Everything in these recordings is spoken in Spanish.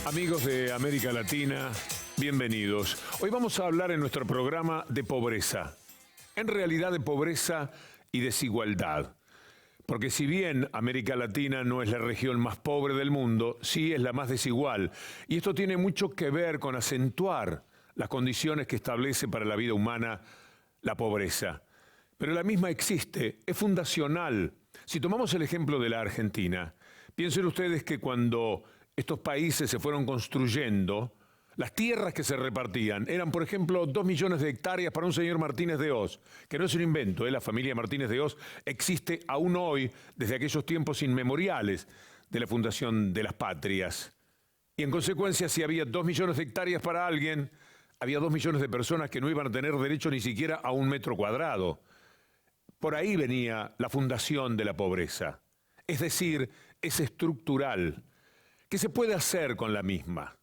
Amigos de América Latina, bienvenidos. Hoy vamos a hablar en nuestro programa de pobreza. En realidad de pobreza y desigualdad. Porque si bien América Latina no es la región más pobre del mundo, sí es la más desigual. Y esto tiene mucho que ver con acentuar las condiciones que establece para la vida humana la pobreza. Pero la misma existe, es fundacional. Si tomamos el ejemplo de la Argentina, piensen ustedes que cuando estos países se fueron construyendo, las tierras que se repartían eran, por ejemplo, 2 millones de hectáreas para un señor Martínez de Hoz, que no es un invento, la familia Martínez de Hoz existe aún hoy, desde aquellos tiempos inmemoriales de la fundación de las patrias. Y en consecuencia, si había 2 millones de hectáreas para alguien, había 2 millones de personas que no iban a tener derecho ni siquiera a 1 metro cuadrado. Por ahí venía la fundación de la pobreza. Es decir, es estructural. ¿Qué se puede hacer con la misma?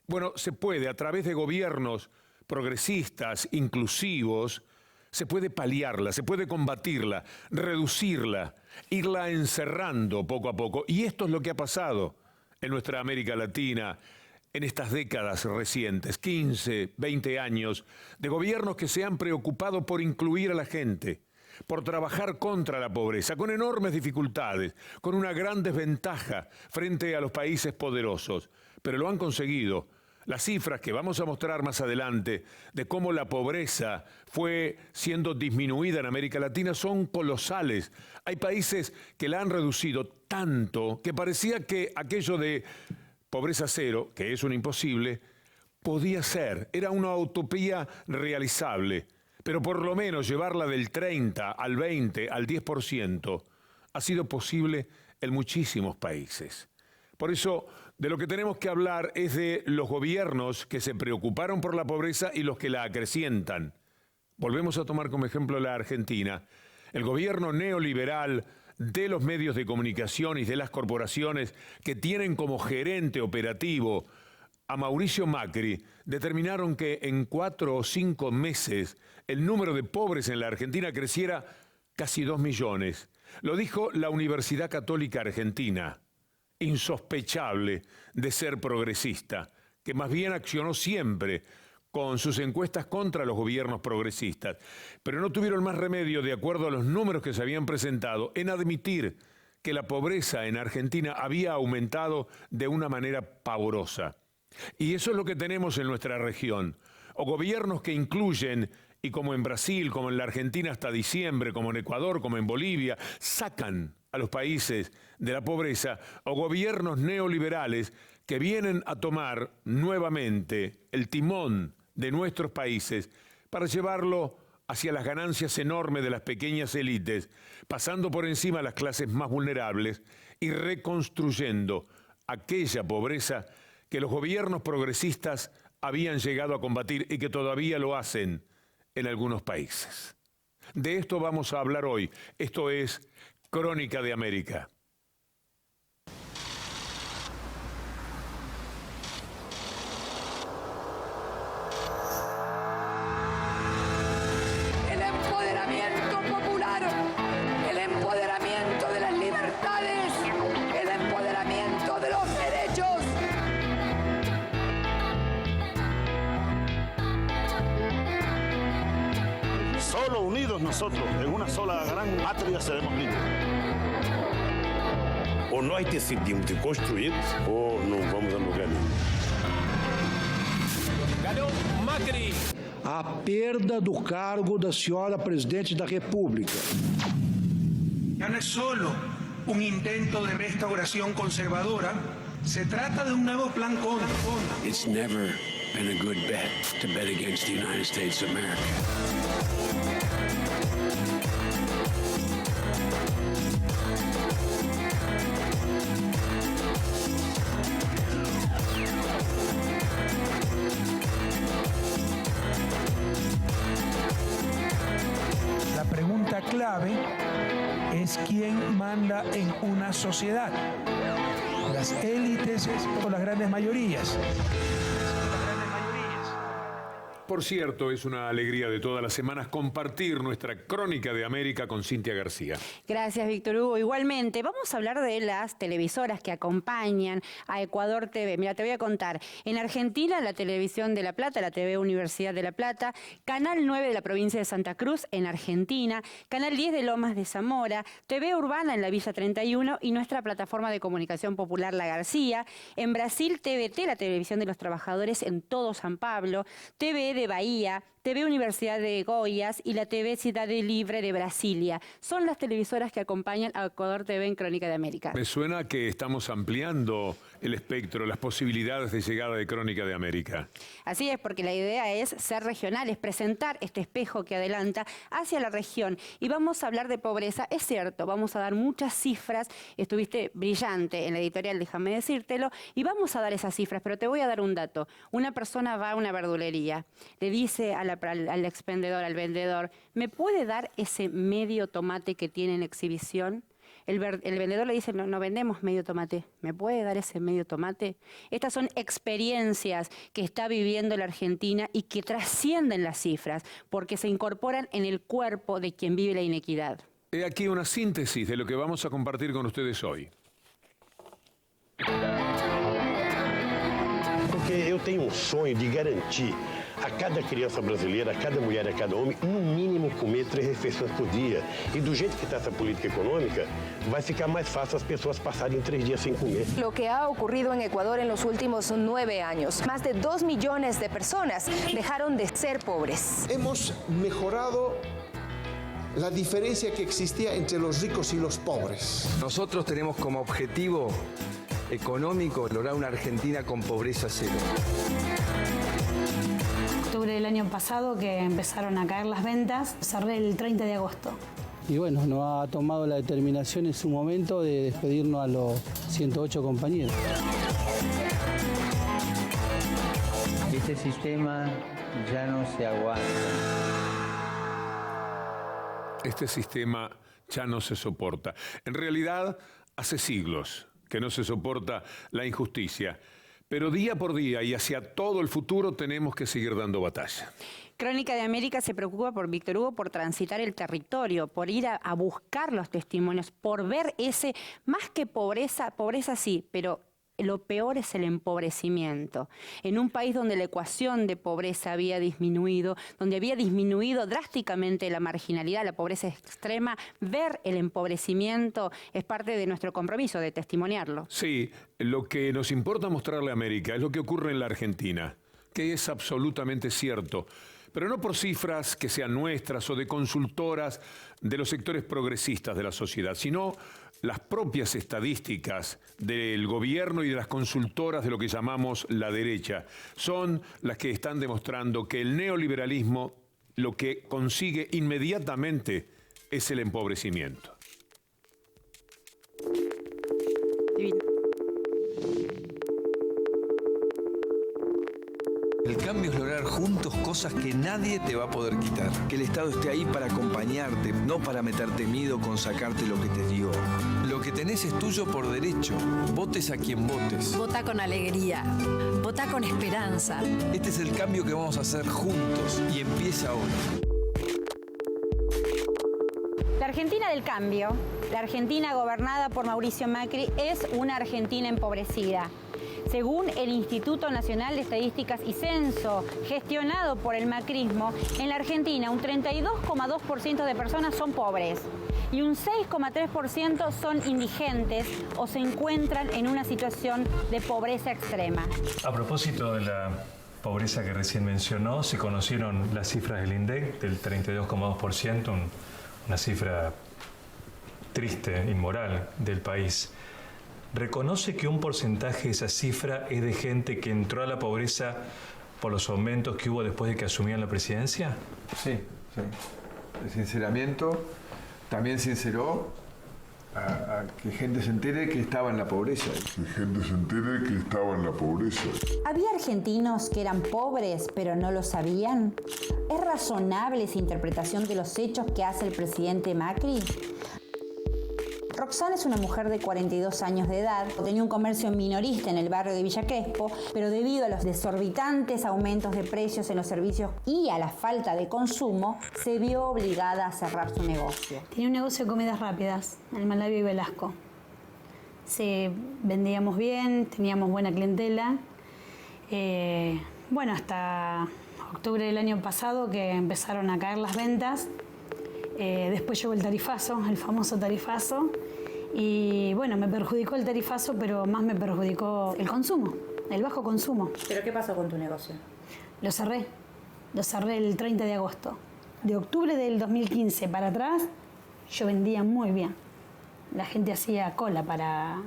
Bueno, se puede, a través de gobiernos progresistas, inclusivos, se puede paliarla, se puede combatirla, reducirla, irla encerrando poco a poco. Y esto es lo que ha pasado en nuestra América Latina en estas décadas recientes, 15, 20 años, de gobiernos que se han preocupado por incluir a la gente, por trabajar contra la pobreza, con enormes dificultades, con una gran desventaja frente a los países poderosos. Pero lo han conseguido. Las cifras que vamos a mostrar más adelante de cómo la pobreza fue siendo disminuida en América Latina son colosales. Hay países que la han reducido tanto que parecía que aquello de pobreza cero, que es un imposible, podía ser, era una utopía realizable. Pero por lo menos llevarla del 30 al 20, al 10%, ha sido posible en muchísimos países. Por eso, de lo que tenemos que hablar es de los gobiernos que se preocuparon por la pobreza y los que la acrecientan. Volvemos a tomar como ejemplo la Argentina. El gobierno neoliberal de los medios de comunicación y de las corporaciones que tienen como gerente operativo a Mauricio Macri, determinaron que en 4 o 5 meses el número de pobres en la Argentina creciera casi 2 millones. Lo dijo la Universidad Católica Argentina, insospechable de ser progresista, que más bien accionó siempre con sus encuestas contra los gobiernos progresistas. Pero no tuvieron más remedio, de acuerdo a los números que se habían presentado, en admitir que la pobreza en Argentina había aumentado de una manera pavorosa. Y eso es lo que tenemos en nuestra región. O gobiernos que incluyen, y como en Brasil, como en la Argentina hasta diciembre, como en Ecuador, como en Bolivia, sacan a los países de la pobreza, o gobiernos neoliberales que vienen a tomar nuevamente el timón de nuestros países para llevarlo hacia las ganancias enormes de las pequeñas élites, pasando por encima a las clases más vulnerables y reconstruyendo aquella pobreza que los gobiernos progresistas habían llegado a combatir y que todavía lo hacen en algunos países. De esto vamos a hablar hoy. Esto es Crónica de América. El empoderamiento popular, el empoderamiento de las libertades, el empoderamiento de los derechos. Solo unidos nosotros, en una sola gran patria, seremos libres. Ou nós decidimos de construir, ou não vamos a lugar nenhum. Ganhou Macri. A perda do cargo da senhora presidente da República. Ya no es solo un intento de restauración conservadora, se trata de un nuevo plan contra. It's never been a good bet to bet against the United States of America. La pregunta clave es quién manda en una sociedad, las élites o las grandes mayorías. Por cierto, es una alegría de todas las semanas compartir nuestra Crónica de América con Cintia García. Gracias, Víctor Hugo. Igualmente, vamos a hablar de las televisoras que acompañan a Ecuador TV. Mira, te voy a contar. En Argentina, la Televisión de La Plata, la TV Universidad de La Plata, Canal 9 de la provincia de Santa Cruz, en Argentina, Canal 10 de Lomas de Zamora, TV Urbana en la Villa 31 y nuestra plataforma de comunicación popular La García. En Brasil, TVT, la Televisión de los Trabajadores en todo San Pablo, TV de Bahía, TV Universidad de Goiás y la TV Cidade Libre de Brasilia. Son las televisoras que acompañan a Ecuador TV en Crónica de América. Me suena que estamos ampliando el espectro, las posibilidades de llegada de Crónica de América. Así es, porque la idea es ser regionales, presentar este espejo que adelanta hacia la región. Y vamos a hablar de pobreza, es cierto, vamos a dar muchas cifras, estuviste brillante en la editorial, déjame decírtelo, y vamos a dar esas cifras, pero te voy a dar un dato. Una persona va a una verdulería, le dice al expendedor, al vendedor, ¿me puede dar ese medio tomate que tiene en exhibición? El vendedor le dice, no vendemos medio tomate, ¿me puede dar ese medio tomate? Estas son experiencias que está viviendo la Argentina y que trascienden las cifras, porque se incorporan en el cuerpo de quien vive la inequidad. He aquí una síntesis de lo que vamos a compartir con ustedes hoy. Porque eu tenho sonho de garantir a cada criança brasileira, a cada mulher, a cada homem, no mínimo comer 3 refeições por dia. E do jeito que está essa política econômica, vai ficar mais fácil as pessoas passarem 3 días sin comer. Lo que ha ocurrido en Ecuador en los últimos 9 años. Más de 2 millones de personas dejaron de ser pobres. Hemos mejorado la diferencia que existía entre los ricos y los pobres. Nosotros tenemos como objetivo económico lograr una Argentina con pobreza cero. Octubre del año pasado, que empezaron a caer las ventas, cerré el 30 de agosto. Y bueno, nos ha tomado la determinación en su momento de despedirnos a los 108 compañeros. Este sistema ya no se aguanta. Este sistema ya no se soporta. En realidad, hace siglos que no se soporta la injusticia. Pero día por día y hacia todo el futuro tenemos que seguir dando batalla. Crónica de América se preocupa por Víctor Hugo, por transitar el territorio, por ir a buscar los testimonios, por ver ese, más que pobreza, pobreza sí, pero lo peor es el empobrecimiento. En un país donde la ecuación de pobreza había disminuido, donde había disminuido drásticamente la marginalidad, la pobreza extrema, ver el empobrecimiento es parte de nuestro compromiso de testimoniarlo. Sí, lo que nos importa mostrarle a América es lo que ocurre en la Argentina, que es absolutamente cierto, pero no por cifras que sean nuestras o de consultoras de los sectores progresistas de la sociedad, sino las propias estadísticas del gobierno y de las consultoras de lo que llamamos la derecha. Son las que están demostrando que el neoliberalismo lo que consigue inmediatamente es el empobrecimiento. El cambio es lograr juntos cosas que nadie te va a poder quitar. Que el Estado esté ahí para acompañarte, no para meterte miedo con sacarte lo que te dio. Lo que tenés es tuyo por derecho. Votes a quien votes. Vota con alegría. Vota con esperanza. Este es el cambio que vamos a hacer juntos y empieza ahora. La Argentina del cambio, la Argentina gobernada por Mauricio Macri, es una Argentina empobrecida. Según el Instituto Nacional de Estadísticas y Censo, gestionado por el macrismo, en la Argentina un 32,2% de personas son pobres y un 6,3% son indigentes o se encuentran en una situación de pobreza extrema. A propósito de la pobreza que recién mencionó, se conocieron las cifras del INDEC del 32,2%, una cifra triste, inmoral del país. ¿Reconoce que un porcentaje de esa cifra es de gente que entró a la pobreza por los aumentos que hubo después de que asumían la presidencia? Sí. El sinceramiento también sinceró a que gente se entere que estaba en la pobreza. ¿Había argentinos que eran pobres pero no lo sabían? ¿Es razonable esa interpretación de los hechos que hace el presidente Macri? Roxana es una mujer de 42 años de edad, tenía un comercio minorista en el barrio de Villa Crespo, pero debido a los desorbitantes aumentos de precios en los servicios y a la falta de consumo, se vio obligada a cerrar su negocio. Tenía un negocio de comidas rápidas, en Malavia y Velasco. Sí, vendíamos bien, teníamos buena clientela. Bueno, hasta octubre del año pasado que empezaron a caer las ventas. Después llegó el tarifazo, el famoso tarifazo. Y bueno, me perjudicó el tarifazo, pero más me perjudicó el consumo, el bajo consumo. ¿Pero qué pasó con tu negocio? Lo cerré el 30 de agosto. De octubre del 2015 para atrás, yo vendía muy bien. La gente hacía cola para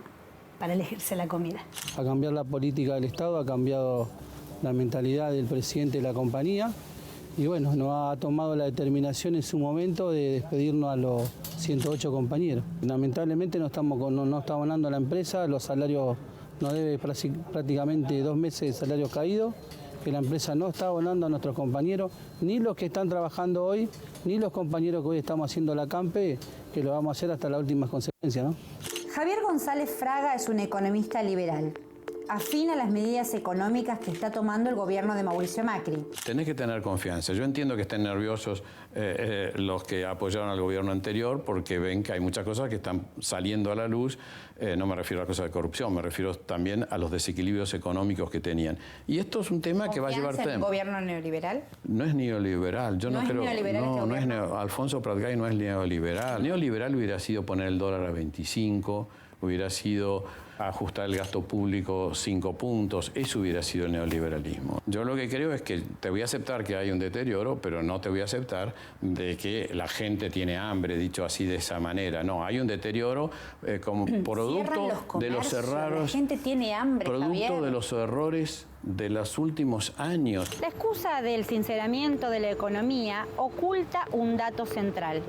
elegirse la comida. A cambiar la política del Estado, ha cambiado la mentalidad del presidente de la compañía y bueno, nos ha tomado la determinación en su momento de despedirnos a los 108 compañeros. Lamentablemente no está abonando la empresa, los salarios nos debe prácticamente 2 meses de salarios caídos, que la empresa no está abonando a nuestros compañeros, ni los que están trabajando hoy, ni los compañeros que hoy estamos haciendo la CAMPE, que lo vamos a hacer hasta las últimas consecuencias, ¿no? Javier González Fraga es un economista liberal, afín a las medidas económicas que está tomando el gobierno de Mauricio Macri. Tenés que tener confianza. Yo entiendo que estén nerviosos los que apoyaron al gobierno anterior porque ven que hay muchas cosas que están saliendo a la luz. No me refiero a cosas de corrupción, me refiero también a los desequilibrios económicos que tenían. Y esto es un tema que va a llevar tiempo. ¿El gobierno neoliberal? No es neoliberal. Yo no creo. Alfonso Pratgay no es neoliberal. Neoliberal hubiera sido poner el dólar a 25, hubiera sido ajustar el gasto público 5 puntos, eso hubiera sido el neoliberalismo. Yo lo que creo es que te voy a aceptar que hay un deterioro, pero no te voy a aceptar de que la gente tiene hambre, dicho así de esa manera. No, hay un deterioro como producto de los errores. La gente tiene hambre, producto de los errores de los últimos años. La excusa del sinceramiento de la economía oculta un dato central.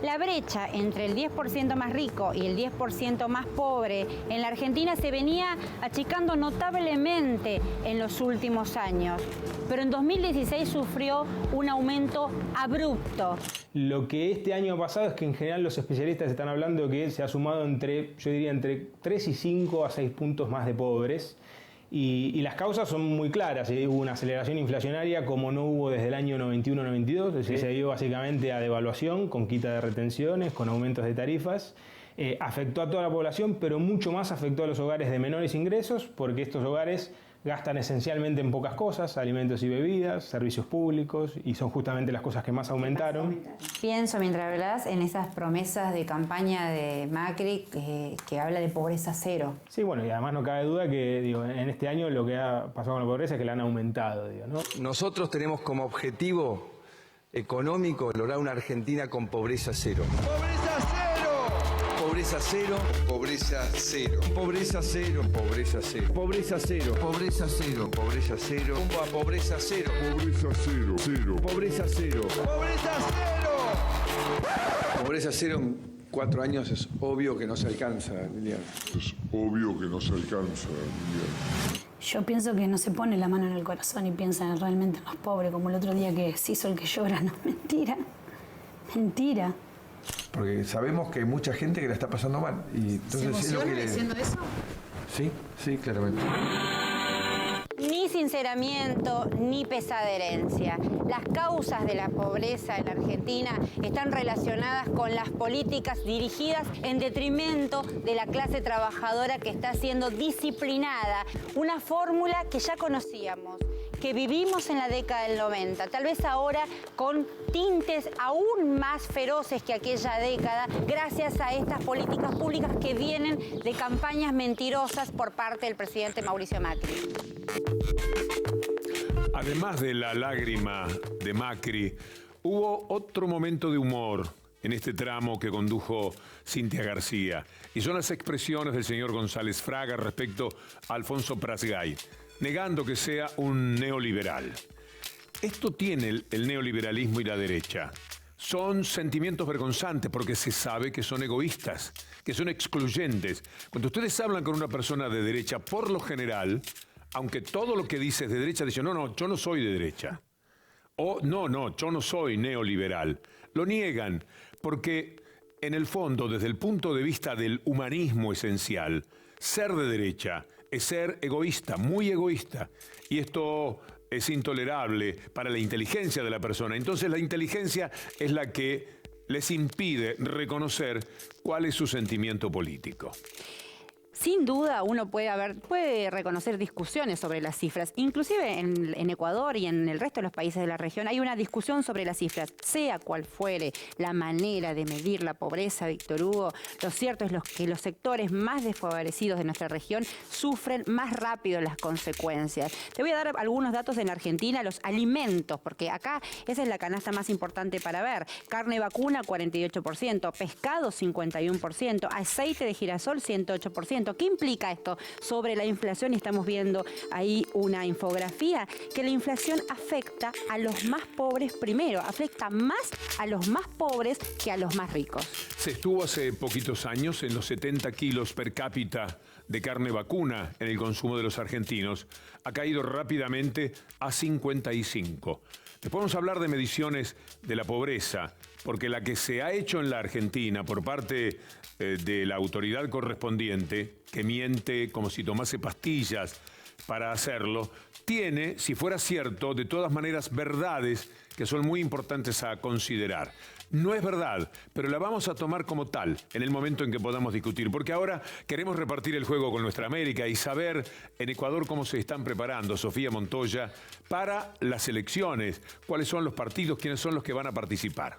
La brecha entre el 10% más rico y el 10% más pobre en la Argentina se venía achicando notablemente en los últimos años, pero en 2016 sufrió un aumento abrupto. Lo que este año ha pasado es que en general los especialistas están hablando que se ha sumado entre 3 y 5 a 6 puntos más de pobres. Y las causas son muy claras. Hubo una aceleración inflacionaria como no hubo desde el año 91-92, es decir, se dio básicamente a devaluación, con quita de retenciones, con aumentos de tarifas. Afectó a toda la población, pero mucho más afectó a los hogares de menores ingresos, porque estos hogares gastan esencialmente en pocas cosas, alimentos y bebidas, servicios públicos, y son justamente las cosas que más aumentaron. Pienso, mientras hablas, en esas promesas de campaña de Macri que habla de pobreza cero. Sí, bueno, y además no cabe duda que en este año lo que ha pasado con la pobreza es que la han aumentado, ¿no? Nosotros tenemos como objetivo económico lograr una Argentina con pobreza cero. ¡Pobreza cero! Pobreza cero, pobreza cero, pobreza cero, pobreza cero, pobreza cero, pobreza cero, pobreza cero, a pobreza cero, pobreza cero, cero, pobreza cero, pobreza cero. Pobreza cero en 4 años es obvio que no se alcanza, Liliana. Es obvio que no se alcanza, Liliana. Yo pienso que no se pone la mano en el corazón y piensa realmente en los pobres, como el otro día que se hizo el que llora. No, mentira, mentira. Porque sabemos que hay mucha gente que la está pasando mal. Y entonces ¿se emociona diciendo eso? Sí, claramente. Ni sinceramiento, ni pesada herencia. Las causas de la pobreza en la Argentina están relacionadas con las políticas dirigidas en detrimento de la clase trabajadora que está siendo disciplinada. Una fórmula que ya conocíamos, que vivimos en la década del 90, tal vez ahora con tintes aún más feroces que aquella década, gracias a estas políticas públicas que vienen de campañas mentirosas por parte del presidente Mauricio Macri. Además de la lágrima de Macri, hubo otro momento de humor en este tramo que condujo Cintia García, y son las expresiones del señor González Fraga respecto a Alfonso Pratgay, negando que sea un neoliberal. Esto tiene el neoliberalismo y la derecha. Son sentimientos vergonzantes porque se sabe que son egoístas, que son excluyentes. Cuando ustedes hablan con una persona de derecha, por lo general, aunque todo lo que dice es de derecha, dicen, no, yo no soy de derecha. O no, yo no soy neoliberal. Lo niegan porque en el fondo, desde el punto de vista del humanismo esencial, ser de derecha es ser egoísta, muy egoísta. Y esto es intolerable para la inteligencia de la persona. Entonces la inteligencia es la que les impide reconocer cuál es su sentimiento político. Sin duda uno puede reconocer discusiones sobre las cifras. Inclusive en Ecuador y en el resto de los países de la región hay una discusión sobre las cifras, sea cual fuere la manera de medir la pobreza, Víctor Hugo. Lo cierto es que los sectores más desfavorecidos de nuestra región sufren más rápido las consecuencias. Te voy a dar algunos datos en Argentina, los alimentos, porque acá esa es la canasta más importante para ver. Carne vacuna, 48%, pescado, 51%, aceite de girasol, 108%. ¿Qué implica esto sobre la inflación? Y estamos viendo ahí una infografía que la inflación afecta a los más pobres primero, afecta más a los más pobres que a los más ricos. Se estuvo hace poquitos años en los 70 kilos per cápita de carne vacuna en el consumo de los argentinos. Ha caído rápidamente a 55. Después vamos a hablar de mediciones de la pobreza, porque la que se ha hecho en la Argentina por parte de la autoridad correspondiente, que miente como si tomase pastillas para hacerlo, tiene, si fuera cierto, de todas maneras verdades que son muy importantes a considerar. No es verdad, pero la vamos a tomar como tal en el momento en que podamos discutir, porque ahora queremos repartir el juego con nuestra América y saber en Ecuador cómo se están preparando, Sofía Montoya, para las elecciones, cuáles son los partidos, quiénes son los que van a participar.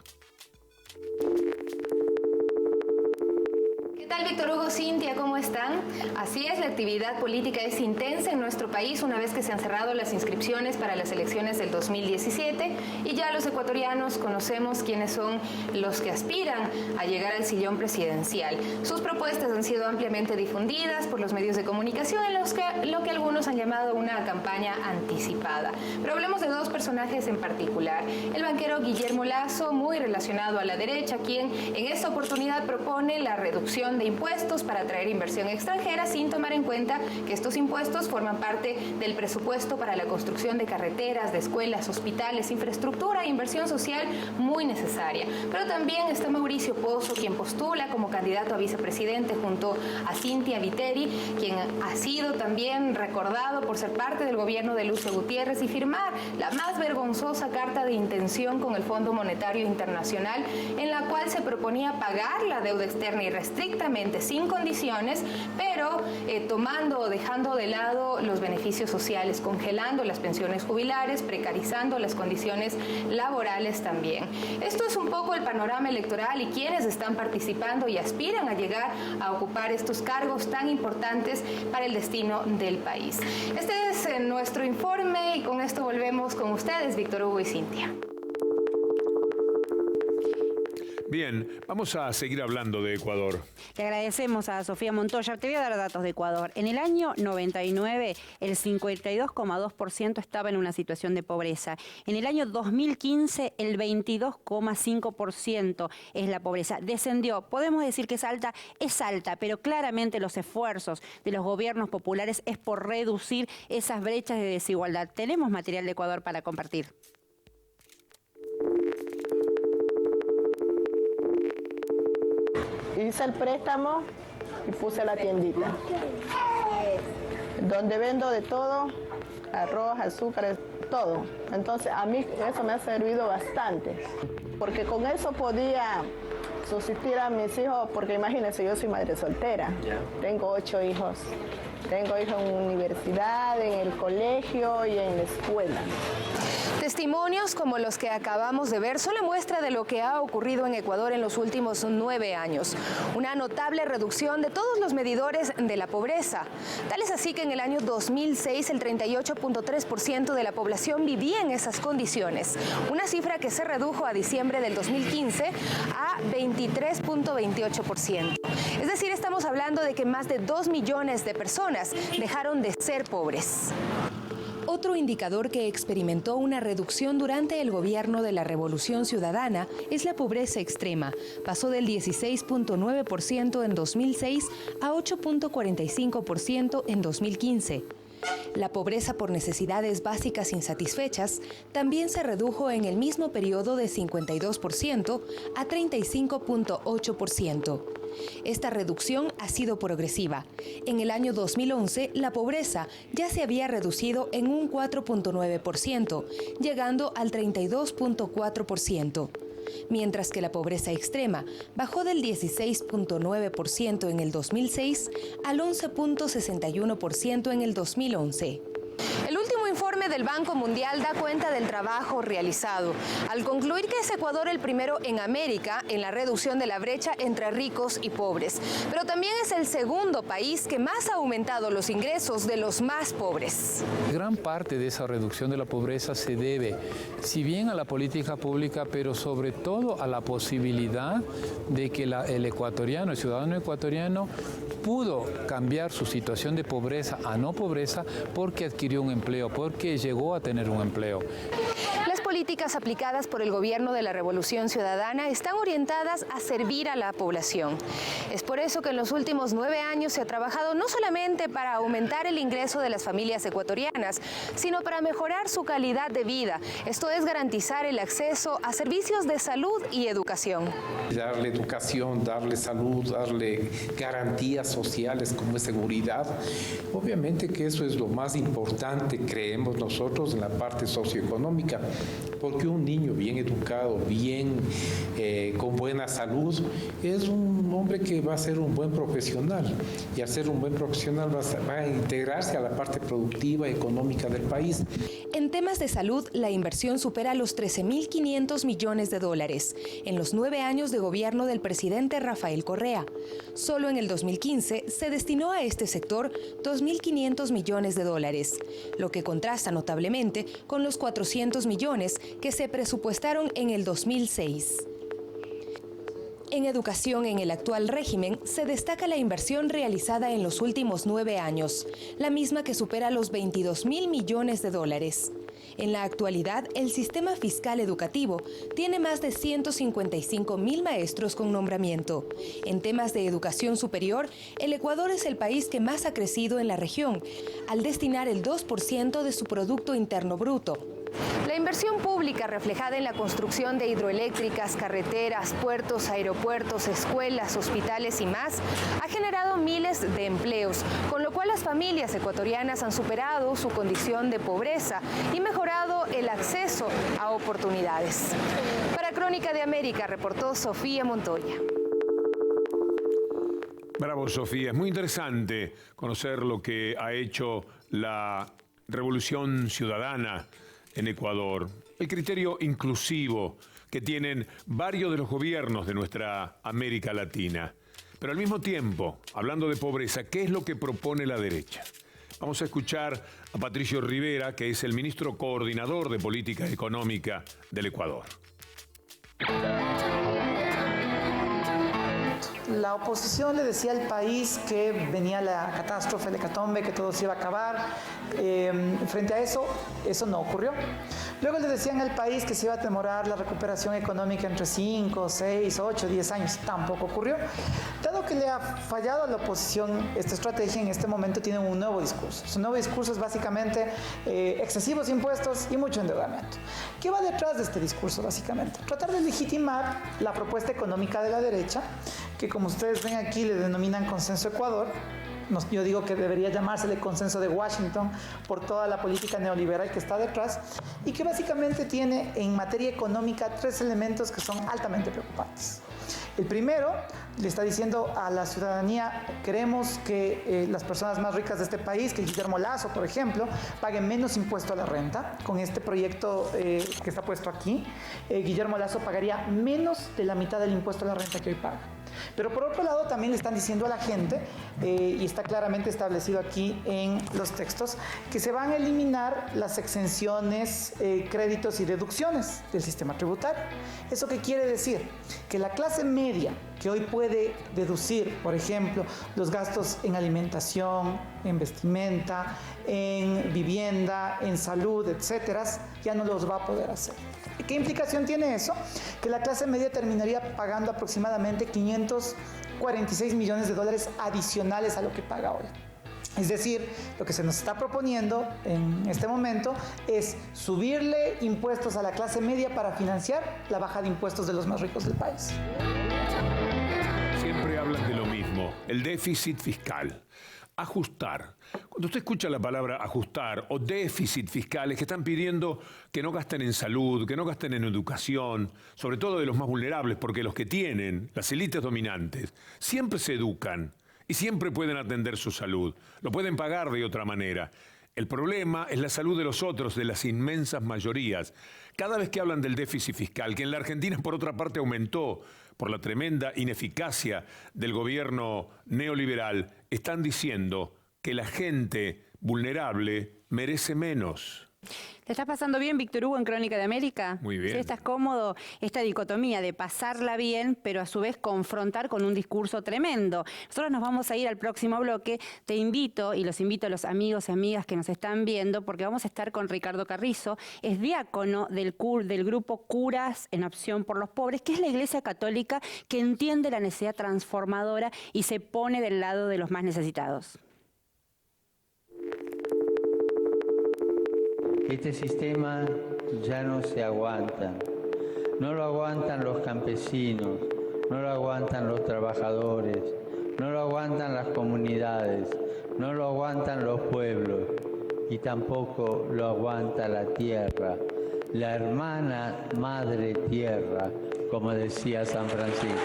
¿Qué tal, Víctor Hugo, Cintia? ¿Cómo están? Así es, la actividad política es intensa en nuestro país una vez que se han cerrado las inscripciones para las elecciones del 2017 y ya los ecuatorianos conocemos quiénes son los que aspiran a llegar al sillón presidencial. Sus propuestas han sido ampliamente difundidas por los medios de comunicación en lo que algunos han llamado una campaña anticipada. Pero hablemos de dos personajes en particular. El banquero Guillermo Lasso, muy relacionado a la derecha, quien en esta oportunidad propone la reducción de impuestos para atraer inversión extranjera sin tomar en cuenta que estos impuestos forman parte del presupuesto para la construcción de carreteras, de escuelas, hospitales, infraestructura e inversión social muy necesaria. Pero también está Mauricio Pozo, quien postula como candidato a vicepresidente junto a Cintia Viteri, quien ha sido también recordado por ser parte del gobierno de Lucio Gutiérrez y firmar la más vergonzosa carta de intención con el Fondo Monetario Internacional, en la cual se proponía pagar la deuda externa irrestrictamente sin condiciones, pero tomando o dejando de lado los beneficios sociales, congelando las pensiones jubilares, precarizando las condiciones laborales también. Esto es un poco el panorama electoral y quienes están participando y aspiran a llegar a ocupar estos cargos tan importantes para el destino del país. Este es nuestro informe y con esto volvemos con ustedes, Víctor Hugo y Cintia. Bien, vamos a seguir hablando de Ecuador. Le agradecemos a Sofía Montoya. Te voy a dar datos de Ecuador. En el año 99, el 52,2% estaba en una situación de pobreza. En el año 2015, el 22,5% es la pobreza. Descendió. Podemos decir que es alta, pero claramente los esfuerzos de los gobiernos populares es por reducir esas brechas de desigualdad. Tenemos material de Ecuador para compartir. Hice el préstamo y puse la tiendita, donde vendo de todo, arroz, azúcar, todo. Entonces a mí eso me ha servido bastante, porque con eso podía subsistir a mis hijos, porque imagínense, yo soy madre soltera, tengo 8 hijos. Tengo hijos en universidad, en el colegio y en la escuela. Testimonios como los que acabamos de ver son la muestra de lo que ha ocurrido en Ecuador en los últimos 9 años. Una notable reducción de todos los medidores de la pobreza. Tal es así que en el año 2006 el 38,3% de la población vivía en esas condiciones. Una cifra que se redujo a diciembre del 2015 a 23,28%. Es decir, estamos hablando de que más de 2 millones de personas dejaron de ser pobres. Otro indicador que experimentó una reducción durante el gobierno de la Revolución Ciudadana es la pobreza extrema. Pasó del 16.9% en 2006 a 8.45% en 2015. La pobreza por necesidades básicas insatisfechas también se redujo en el mismo periodo de 52% a 35.8%. Esta reducción ha sido progresiva. En el año 2011, la pobreza ya se había reducido en un 4.9%, llegando al 32.4%. Mientras que la pobreza extrema bajó del 16.9% en el 2006 al 11.61% en el 2011. El último informe del Banco Mundial da cuenta del trabajo realizado, al concluir que es Ecuador el primero en América en la reducción de la brecha entre ricos y pobres, pero también es el segundo país que más ha aumentado los ingresos de los más pobres. Gran parte de esa reducción de la pobreza se debe, si bien a la política pública, pero sobre todo a la posibilidad de que el ecuatoriano, el ciudadano ecuatoriano, pudo cambiar su situación de pobreza a no pobreza porque adquirió un empleo, porque llegó a tener un empleo. Las políticas aplicadas por el gobierno de la Revolución Ciudadana están orientadas a servir a la población. Es por eso que en los últimos 9 años se ha trabajado no solamente para aumentar el ingreso de las familias ecuatorianas, sino para mejorar su calidad de vida. Esto es garantizar el acceso a servicios de salud y educación. Darle educación, darle salud, darle garantías sociales como seguridad. Obviamente que eso es lo más importante, creemos nosotros, en la parte socioeconómica, porque un niño bien educado, con buena salud, es un hombre que va a ser un buen profesional, y al ser un buen profesional va a integrarse a la parte productiva y económica del país. En temas de salud, la inversión supera los 13.500 millones de dólares en los 9 años de gobierno del presidente Rafael Correa. Solo en el 2015 se destinó a este sector 2.500 millones de dólares, lo que contrasta notablemente con los 400 millones que se presupuestaron en el 2006. En educación, en el actual régimen, se destaca la inversión realizada en los últimos 9 años, la misma que supera los 22.000 millones de dólares. En la actualidad, el sistema fiscal educativo tiene más de 155.000 maestros con nombramiento. En temas de educación superior, el Ecuador es el país que más ha crecido en la región, al destinar el 2% de su Producto Interno Bruto. La inversión pública reflejada en la construcción de hidroeléctricas, carreteras, puertos, aeropuertos, escuelas, hospitales y más ha generado miles de empleos, con lo cual las familias ecuatorianas han superado su condición de pobreza y mejorado el acceso a oportunidades. Para Crónica de América reportó Sofía Montoya. Bravo, Sofía. Es muy interesante conocer lo que ha hecho la Revolución Ciudadana en Ecuador, el criterio inclusivo que tienen varios de los gobiernos de nuestra América Latina. Pero al mismo tiempo, hablando de pobreza, ¿qué es lo que propone la derecha? Vamos a escuchar a Patricio Rivera, que es el ministro coordinador de Política Económica del Ecuador. La oposición le decía al país que venía la catástrofe, la hecatombe, que todo se iba a acabar. Frente a eso no ocurrió. Luego le decían al país que se iba a demorar la recuperación económica entre 5, 6, 8, 10 años. Tampoco ocurrió. Dado que le ha fallado a la oposición esta estrategia, en este momento tienen un nuevo discurso. Su nuevo discurso es básicamente excesivos impuestos y mucho endeudamiento. ¿Qué va detrás de este discurso, básicamente? Tratar de legitimar la propuesta económica de la derecha, que como ustedes ven aquí le denominan Consenso Ecuador. Yo digo que debería llamársele Consenso de Washington por toda la política neoliberal que está detrás, y que básicamente tiene en materia económica 3 elementos que son altamente preocupantes. El primero, le está diciendo a la ciudadanía: queremos que las personas más ricas de este país, que Guillermo Lasso, por ejemplo, paguen menos impuesto a la renta. Con este proyecto que está puesto aquí, Guillermo Lasso pagaría menos de la mitad del impuesto a la renta que hoy paga. Pero por otro lado también le están diciendo a la gente, y está claramente establecido aquí en los textos, que se van a eliminar las exenciones, créditos y deducciones del sistema tributario. ¿Eso qué quiere decir? Que la clase media, que hoy puede deducir, por ejemplo, los gastos en alimentación, en vestimenta, en vivienda, en salud, etcétera, ya no los va a poder hacer. ¿Qué implicación tiene eso? Que la clase media terminaría pagando aproximadamente 546 millones de dólares adicionales a lo que paga hoy. Es decir, lo que se nos está proponiendo en este momento es subirle impuestos a la clase media para financiar la baja de impuestos de los más ricos del país. Siempre hablan de lo mismo, el déficit fiscal. Ajustar. Cuando usted escucha la palabra ajustar o déficit fiscal, es que están pidiendo que no gasten en salud, que no gasten en educación, sobre todo de los más vulnerables, porque los que tienen, las élites dominantes, siempre se educan y siempre pueden atender su salud. Lo pueden pagar de otra manera. El problema es la salud de los otros, de las inmensas mayorías. Cada vez que hablan del déficit fiscal, que en la Argentina por otra parte aumentó por la tremenda ineficacia del gobierno neoliberal, están diciendo que la gente vulnerable merece menos. ¿Te estás pasando bien, Víctor Hugo, en Crónica de América? Muy bien. ¿Sí estás cómodo? Esta dicotomía de pasarla bien, pero a su vez confrontar con un discurso tremendo. Nosotros nos vamos a ir al próximo bloque. Te invito, y los invito a los amigos y amigas que nos están viendo, porque vamos a estar con Ricardo Carrizo. Es diácono del grupo Curas en Opción por los Pobres, que es la Iglesia Católica que entiende la necesidad transformadora y se pone del lado de los más necesitados. Este sistema ya no se aguanta. No lo aguantan los campesinos, no lo aguantan los trabajadores, no lo aguantan las comunidades, no lo aguantan los pueblos y tampoco lo aguanta la tierra, la hermana madre tierra, como decía San Francisco.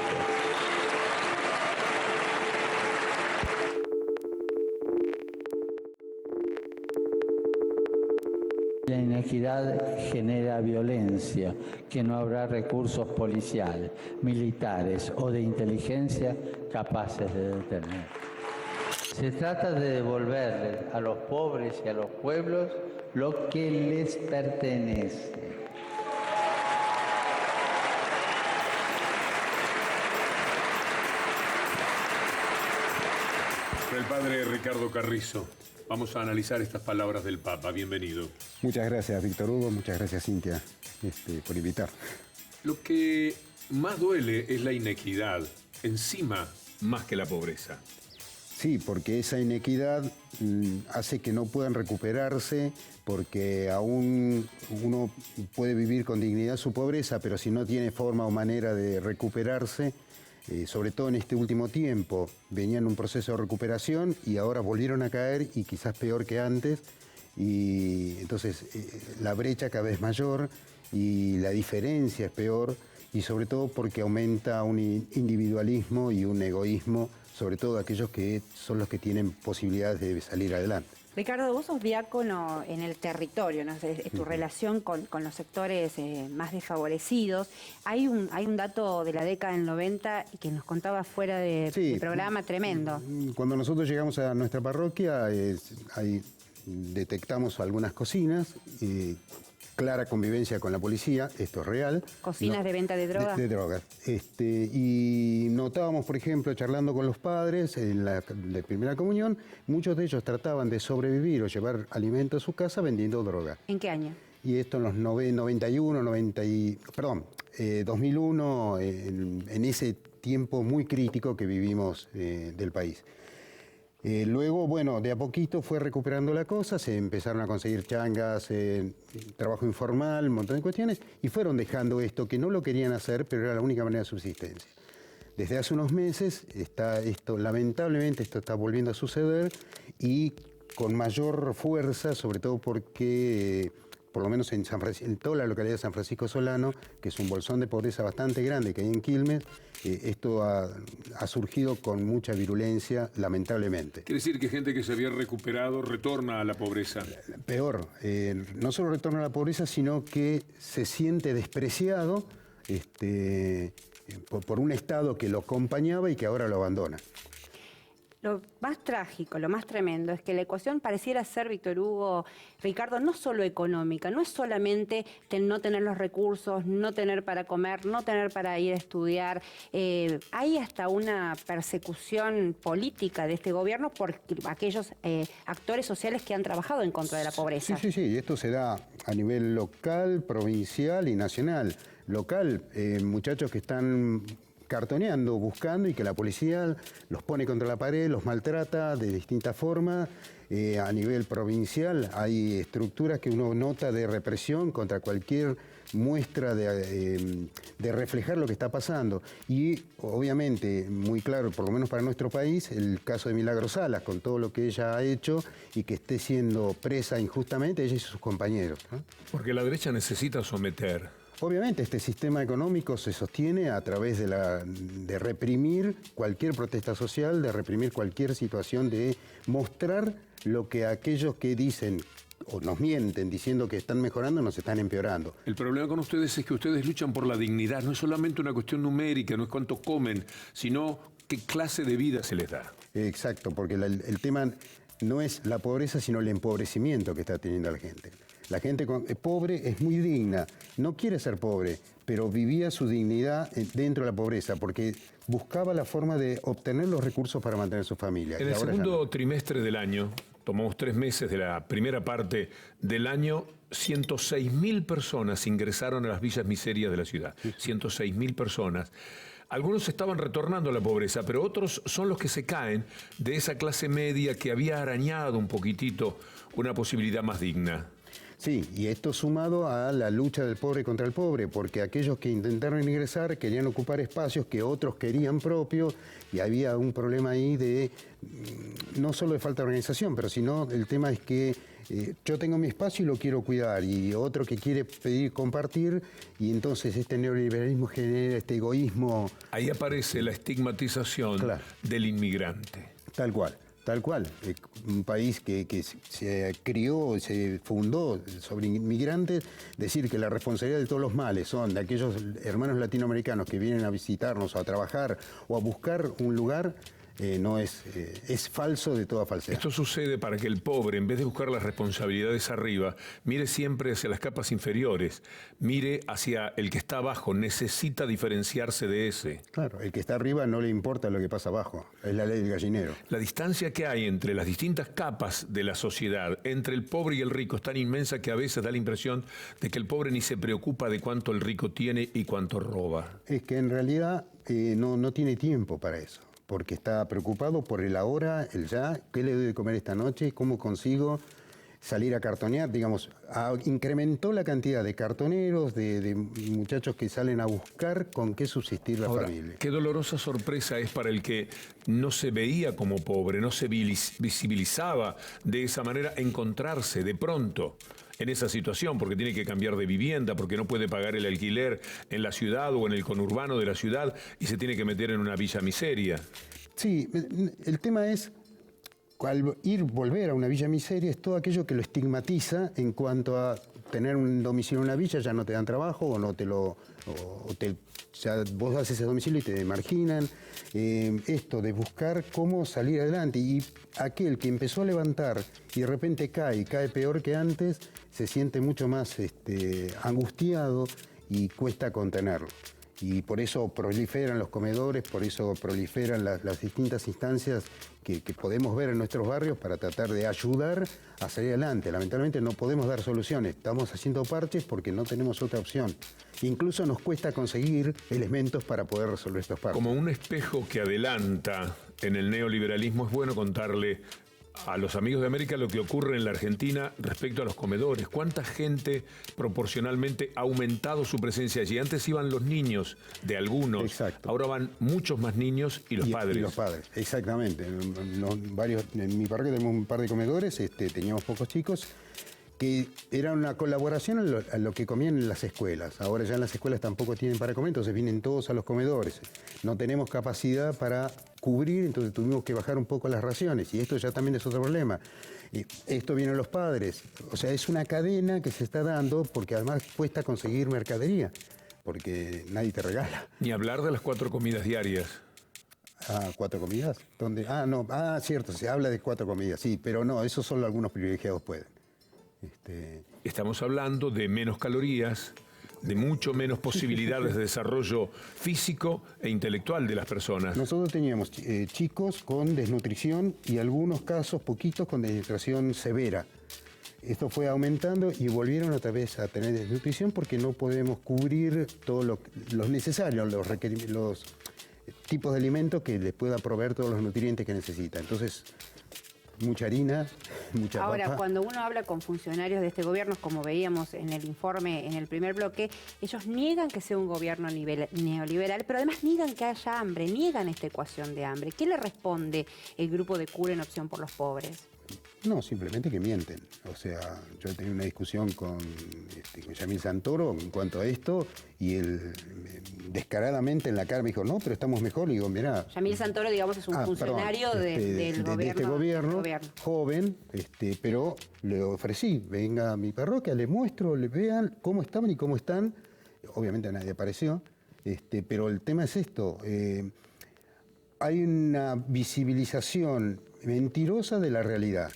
La inequidad genera violencia, que no habrá recursos policiales, militares o de inteligencia capaces de detener. Se trata de devolverles a los pobres y a los pueblos lo que les pertenece. El padre Ricardo Carrizo. Vamos a analizar estas palabras del Papa. Bienvenido. Muchas gracias, Víctor Hugo. Muchas gracias, Cintia, por invitar. Lo que más duele es la inequidad, encima más que la pobreza. Sí, porque esa inequidad hace que no puedan recuperarse, porque aún uno puede vivir con dignidad su pobreza, pero si no tiene forma o manera de recuperarse, sobre todo en este último tiempo, venían en un proceso de recuperación y ahora volvieron a caer y quizás peor que antes. Y entonces la brecha cada vez es mayor y la diferencia es peor y sobre todo porque aumenta un individualismo y un egoísmo, sobre todo aquellos que son los que tienen posibilidades de salir adelante. Ricardo, vos sos diácono en el territorio, ¿no? Es tu relación con los sectores más desfavorecidos. Hay un dato de la década del 90 que nos contaba fuera del programa, tremendo. Cuando nosotros llegamos a nuestra parroquia, ahí detectamos algunas cocinas, clara convivencia con la policía, esto es real. ¿Cocinas de venta de drogas? De drogas. Y notábamos, por ejemplo, charlando con los padres en la primera comunión, muchos de ellos trataban de sobrevivir o llevar alimento a su casa vendiendo droga. ¿En qué año? Y esto en los 2001, en ese tiempo muy crítico que vivimos del país. Luego, bueno, de a poquito fue recuperando la cosa, se empezaron a conseguir changas, trabajo informal, un montón de cuestiones, y fueron dejando esto, que no lo querían hacer, pero era la única manera de subsistencia. Desde hace unos meses, lamentablemente, esto está volviendo a suceder, y con mayor fuerza, sobre todo porque, por lo menos en toda la localidad de San Francisco Solano, que es un bolsón de pobreza bastante grande que hay en Quilmes, esto ha surgido con mucha virulencia, lamentablemente. Quiere decir que gente que se había recuperado retorna a la pobreza. Peor, no solo retorna a la pobreza, sino que se siente despreciado, por un Estado que lo acompañaba y que ahora lo abandona. Lo más trágico, lo más tremendo, es que la ecuación pareciera ser, Víctor Hugo, Ricardo, no solo económica, no es solamente no tener los recursos, no tener para comer, no tener para ir a estudiar. Hay hasta una persecución política de este gobierno por aquellos actores sociales que han trabajado en contra de la pobreza. Sí, y esto se da a nivel local, provincial y nacional. Local, muchachos que están cartoneando, buscando, y que la policía los pone contra la pared, los maltrata de distintas formas. A nivel provincial hay estructuras que uno nota de represión contra cualquier muestra de reflejar lo que está pasando. Y obviamente, muy claro, por lo menos para nuestro país, el caso de Milagros Salas, con todo lo que ella ha hecho y que esté siendo presa injustamente, ella y sus compañeros, ¿no? Porque la derecha necesita someter. Obviamente este sistema económico se sostiene a través de reprimir cualquier protesta social, de reprimir cualquier situación, de mostrar lo que aquellos que dicen o nos mienten diciendo que están mejorando nos están empeorando. El problema con ustedes es que ustedes luchan por la dignidad. No es solamente una cuestión numérica, no es cuánto comen, sino qué clase de vida se les da. Exacto, porque el tema no es la pobreza, sino el empobrecimiento que está teniendo la gente. La gente pobre es muy digna, no quiere ser pobre, pero vivía su dignidad dentro de la pobreza, porque buscaba la forma de obtener los recursos para mantener su familia. En el segundo trimestre del año, tomamos 3 meses de la primera parte del año, 106.000 personas ingresaron a las villas miserias de la ciudad. 106.000 personas. Algunos estaban retornando a la pobreza, pero otros son los que se caen de esa clase media que había arañado un poquitito una posibilidad más digna. Sí, y esto sumado a la lucha del pobre contra el pobre, porque aquellos que intentaron ingresar querían ocupar espacios que otros querían propios, y había un problema ahí de, no solo de falta de organización, pero sino el tema es que yo tengo mi espacio y lo quiero cuidar, y otro que quiere pedir compartir, y entonces este neoliberalismo genera este egoísmo. Ahí aparece la estigmatización del inmigrante. Tal cual. Tal cual, un país que se crió, se fundó sobre inmigrantes, decir que la responsabilidad de todos los males son de aquellos hermanos latinoamericanos que vienen a visitarnos o a trabajar o a buscar un lugar, es falso de toda falsedad. Esto sucede para que el pobre, en vez de buscar las responsabilidades arriba, mire siempre hacia las capas inferiores, mire hacia el que está abajo, necesita diferenciarse de ese. Claro, el que está arriba no le importa lo que pasa abajo, es la ley del gallinero. La distancia que hay entre las distintas capas de la sociedad, entre el pobre y el rico, es tan inmensa que a veces da la impresión de que el pobre ni se preocupa de cuánto el rico tiene y cuánto roba. Es que en realidad no tiene tiempo para eso, porque está preocupado por el ahora, el ya, qué le doy de comer esta noche, cómo consigo salir a cartonear. Digamos, incrementó la cantidad de cartoneros, de muchachos que salen a buscar con qué subsistir la familia. Qué dolorosa sorpresa es para el que no se veía como pobre, no se visibilizaba de esa manera, encontrarse de pronto en esa situación, porque tiene que cambiar de vivienda, porque no puede pagar el alquiler en la ciudad o en el conurbano de la ciudad y se tiene que meter en una villa miseria. Sí, el tema es, al volver a una villa miseria, es todo aquello que lo estigmatiza en cuanto a tener un domicilio en una villa, ya no te dan trabajo o no te lo... ya vos haces ese domicilio y te marginan. Esto de buscar cómo salir adelante, y aquel que empezó a levantar y de repente cae peor que antes, se siente mucho más angustiado y cuesta contenerlo. Y por eso proliferan los comedores, por eso proliferan las distintas instancias que podemos ver en nuestros barrios para tratar de ayudar a salir adelante. Lamentablemente no podemos dar soluciones, estamos haciendo parches porque no tenemos otra opción. Incluso nos cuesta conseguir elementos para poder resolver estos parches. Como un espejo que adelanta en el neoliberalismo, es bueno contarle a los amigos de América lo que ocurre en la Argentina respecto a los comedores. ¿Cuánta gente proporcionalmente ha aumentado su presencia allí? Antes iban los niños de algunos, exacto. Ahora van muchos más niños y los padres. Y los padres, exactamente. En mi parque tenemos un par de comedores, teníamos pocos chicos, que era una colaboración a lo que comían en las escuelas. Ahora ya en las escuelas tampoco tienen para comer, entonces vienen todos a los comedores. No tenemos capacidad para cubrir, entonces tuvimos que bajar un poco las raciones, y esto ya también es otro problema. Esto vienen los padres, o sea, es una cadena que se está dando porque además cuesta conseguir mercadería. porque nadie te regala. Ni hablar de las 4 comidas diarias. 4 comidas. ¿Dónde? No. Cierto, se habla de 4 comidas, sí, pero no, esos solo algunos privilegiados pueden. Estamos hablando de menos calorías, de mucho menos posibilidades de desarrollo físico e intelectual de las personas. Nosotros teníamos chicos con desnutrición y algunos casos, poquitos, con desnutrición severa. Esto fue aumentando y volvieron otra vez a tener desnutrición porque no podemos cubrir todo lo necesario, los tipos de alimentos que les puedan proveer todos los nutrientes que necesitan. Entonces, mucha harina, mucha papa. Ahora, cuando uno habla con funcionarios de este gobierno, como veíamos en el informe, en el primer bloque, ellos niegan que sea un gobierno neoliberal, pero además niegan que haya hambre, niegan esta ecuación de hambre. ¿Qué le responde el grupo de CUR en Opción por los Pobres? No, simplemente que mienten. O sea, yo he tenido una discusión con Yamil Santoro en cuanto a esto y él descaradamente en la cara me dijo, no, pero estamos mejor. Le digo, mirá. Yamil Santoro, digamos, es un funcionario del gobierno. De este gobierno, joven, pero le ofrecí, venga a mi parroquia, le muestro, le vean cómo estaban y cómo están. Obviamente nadie apareció, pero el tema es esto. Hay una visibilización mentirosa de la realidad.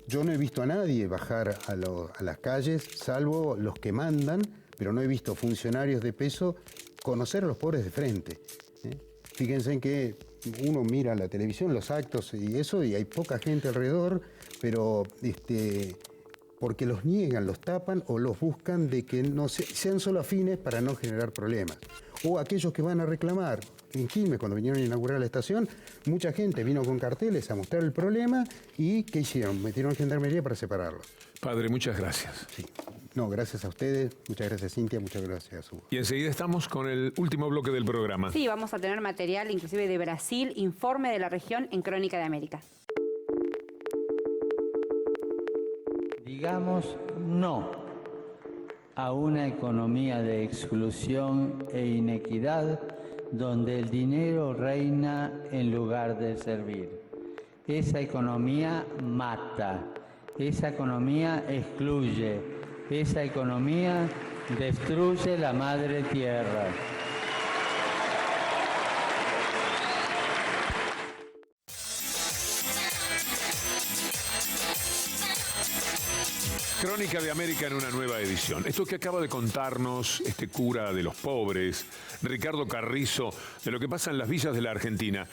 Yo no he visto a nadie bajar a las calles, salvo los que mandan, pero no he visto funcionarios de peso conocer a los pobres de frente. Fíjense en que uno mira la televisión, los actos y eso, y hay poca gente alrededor, pero porque los niegan, los tapan o los buscan de que no sean solo afines para no generar problemas. O aquellos que van a reclamar. En Quilmes, cuando vinieron a inaugurar la estación, mucha gente vino con carteles a mostrar el problema y ¿qué hicieron? Metieron gendarmería para separarlos. Padre, muchas gracias. Sí. No, gracias a ustedes, muchas gracias Cintia, muchas gracias Hugo. Y enseguida estamos con el último bloque del programa. Sí, vamos a tener material inclusive de Brasil, informe de la región en Crónica de América. Digamos no a una economía de exclusión e inequidad donde el dinero reina en lugar de servir. Esa economía mata, esa economía excluye, esa economía destruye la madre tierra. Crónica de América en una nueva edición. Esto que acaba de contarnos este cura de los pobres, Ricardo Carrizo, de lo que pasa en las villas de la Argentina,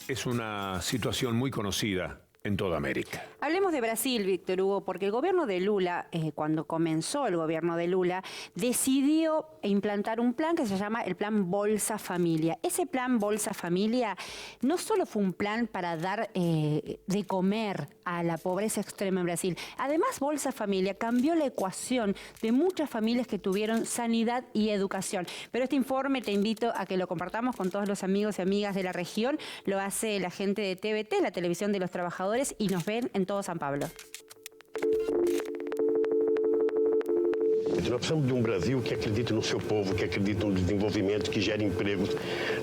es una situación muy conocida en toda América. Hablemos de Brasil, Víctor Hugo, porque el gobierno de Lula, cuando comenzó el gobierno de Lula, decidió implantar un plan que se llama el Plan Bolsa Familia. Ese Plan Bolsa Familia no solo fue un plan para dar de comer a la pobreza extrema en Brasil, además Bolsa Familia cambió la ecuación de muchas familias que tuvieron sanidad y educación. Pero este informe te invito a que lo compartamos con todos los amigos y amigas de la región. Lo hace la gente de TVT, la Televisión de los Trabajadores, y nos ven en todo São Paulo. Nós precisamos de um Brasil que acredite no seu povo, que acredite no desenvolvimento, que gere empregos.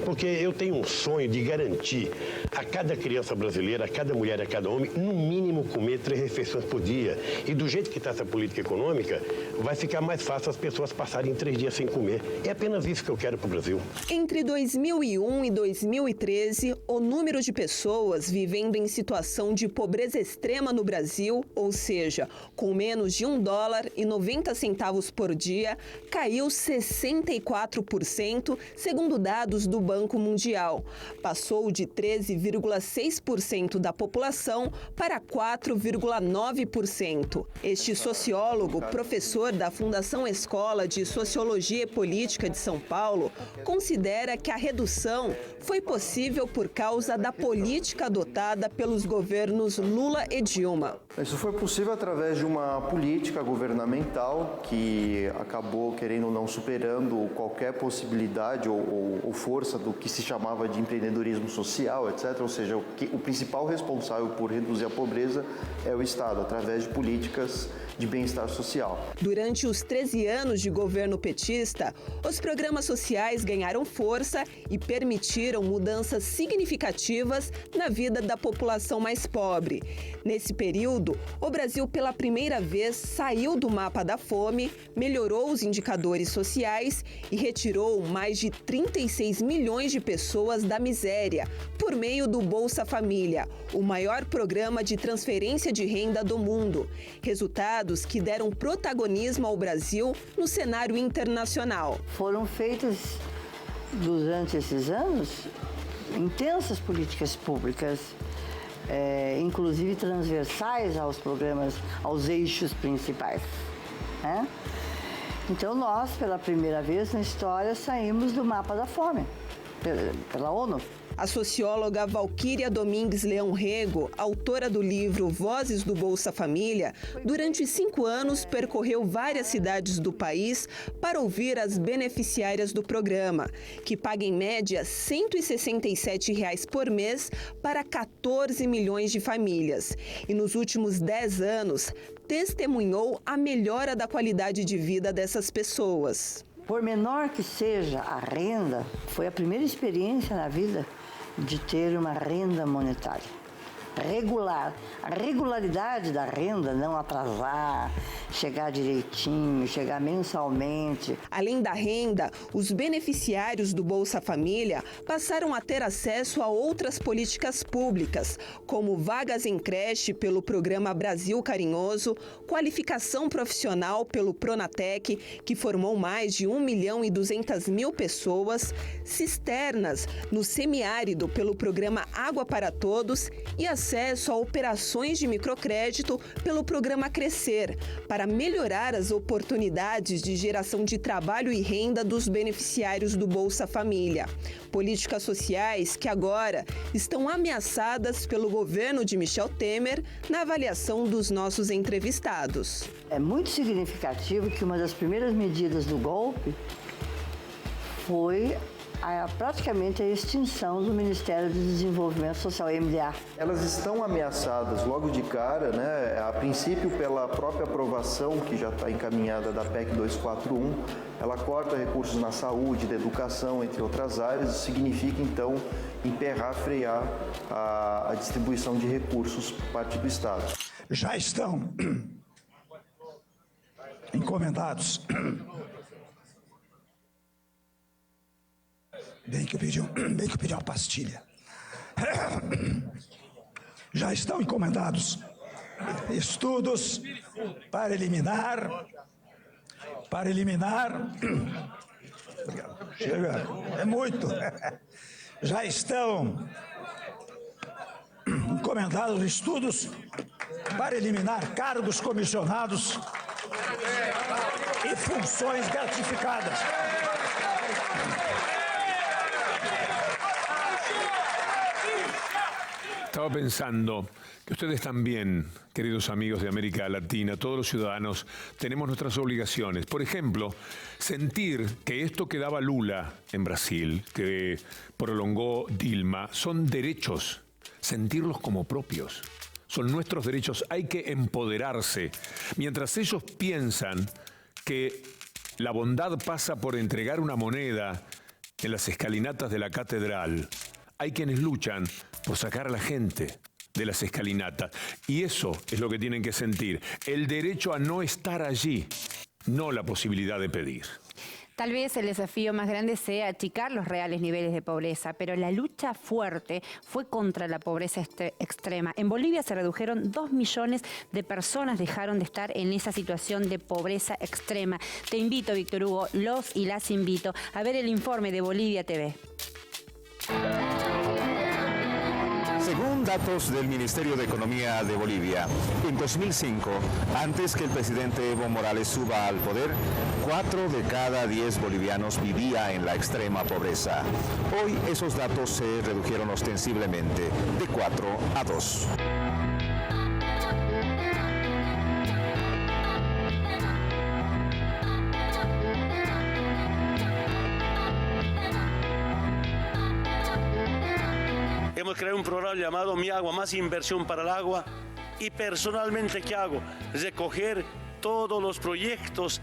Porque eu tenho sonho de garantir a cada criança brasileira, a cada mulher, a cada homem, no mínimo comer 3 refeições por dia. E do jeito que está essa política econômica, vai ficar mais fácil as pessoas passarem 3 dias sem comer. É apenas isso que eu quero para o Brasil. Entre 2001 e 2013, o número de pessoas vivendo em situação de pobreza extrema no Brasil, ou seja, com menos de $1,90 por dia, caiu 64%, segundo dados do Banco Mundial. Passou de 13,6% da população para 4,9%. Este sociólogo, professor da Fundação Escola de Sociologia e Política de São Paulo, considera que a redução foi possível por causa da política adotada pelos governos Lula e Dilma. Isso foi possível através de uma política governamental que acabou, querendo ou não, superando qualquer possibilidade ou força do que se chamava de empreendedorismo social, etc. Ou seja, o principal responsável por reduzir a pobreza é o Estado, através de políticas de bem-estar social. Durante os 13 anos de governo petista, os programas sociais ganharam força e permitiram mudanças significativas na vida da população mais pobre. Nesse período, período, o Brasil pela primeira vez saiu do mapa da fome, melhorou os indicadores sociais e retirou mais de 36 milhões de pessoas da miséria por meio do Bolsa Família, o maior programa de transferência de renda do mundo. Resultados que deram protagonismo ao Brasil no cenário internacional. Foram feitas, durante esses anos, intensas políticas públicas, inclusive transversais aos programas, aos eixos principais, né? Então nós, pela primeira vez na história, saímos do mapa da fome, pela ONU. A socióloga Valquíria Domingues Leão Rego, autora do livro Vozes do Bolsa Família, durante 5 anos percorreu várias cidades do país para ouvir as beneficiárias do programa, que paga em média R$ 167 por mês para 14 milhões de famílias. E nos últimos 10 anos, testemunhou a melhora da qualidade de vida dessas pessoas. Por menor que seja a renda, foi a primeira experiência na vida de ter uma renda monetária regular. A regularidade da renda, não atrasar, chegar direitinho, chegar mensalmente. Além da renda, os beneficiários do Bolsa Família passaram a ter acesso a outras políticas públicas, como vagas em creche pelo programa Brasil Carinhoso, qualificação profissional pelo Pronatec, que formou mais de 1.200.000 pessoas, cisternas no semiárido pelo programa Água para Todos e acesso a operações de microcrédito pelo programa Crescer, para melhorar as oportunidades de geração de trabalho e renda dos beneficiários do Bolsa Família. Políticas sociais que agora estão ameaçadas pelo governo de Michel Temer na avaliação dos nossos entrevistados. É muito significativo que uma das primeiras medidas do golpe foi praticamente a extinção do Ministério do Desenvolvimento Social, MDA. Elas estão ameaçadas logo de cara, né? A princípio pela própria aprovação que já está encaminhada da PEC 241, ela corta recursos na saúde, na educação, entre outras áreas, isso significa então emperrar, frear a distribuição de recursos por parte do Estado. Já estão encomendados. Bem que eu pedi uma pastilha. Já estão encomendados estudos para eliminar. Chega, é muito. Já estão encomendados estudos para eliminar cargos comissionados e funções gratificadas. Estaba pensando que ustedes también, queridos amigos de América Latina, todos los ciudadanos, tenemos nuestras obligaciones. Por ejemplo, sentir que esto que daba Lula en Brasil, que prolongó Dilma, son derechos, sentirlos como propios. Son nuestros derechos, hay que empoderarse. Mientras ellos piensan que la bondad pasa por entregar una moneda en las escalinatas de la catedral, hay quienes luchan por sacar a la gente de las escalinatas. Y eso es lo que tienen que sentir. El derecho a no estar allí, no la posibilidad de pedir. Tal vez el desafío más grande sea achicar los reales niveles de pobreza, pero la lucha fuerte fue contra la pobreza extrema. En Bolivia se redujeron 2 millones de personas, dejaron de estar en esa situación de pobreza extrema. Te invito, Víctor Hugo, los y las invito a ver el informe de Bolivia TV. Según datos del Ministerio de Economía de Bolivia, en 2005, antes que el presidente Evo Morales suba al poder, 4 de cada 10 bolivianos vivía en la extrema pobreza. Hoy esos datos se redujeron ostensiblemente de 4 a 2. Hemos creado un programa llamado Mi Agua, Más Inversión para el Agua. Y personalmente, ¿qué hago? Recoger todos los proyectos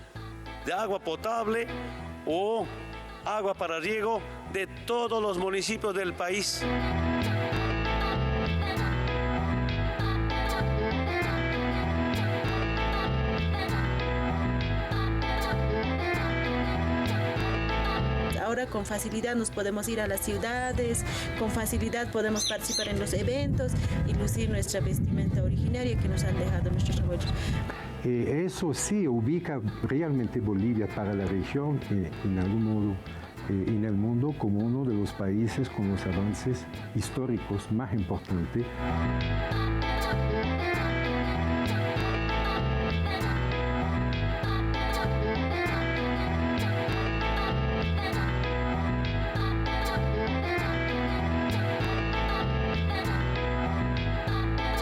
de agua potable o agua para riego de todos los municipios del país. ahora con facilidad nos podemos ir a las ciudades, con facilidad podemos participar en los eventos y lucir nuestra vestimenta originaria que nos han dejado nuestros abuelos. Eso sí ubica realmente Bolivia para la región en algún modo en el mundo como uno de los países con los avances históricos más importantes.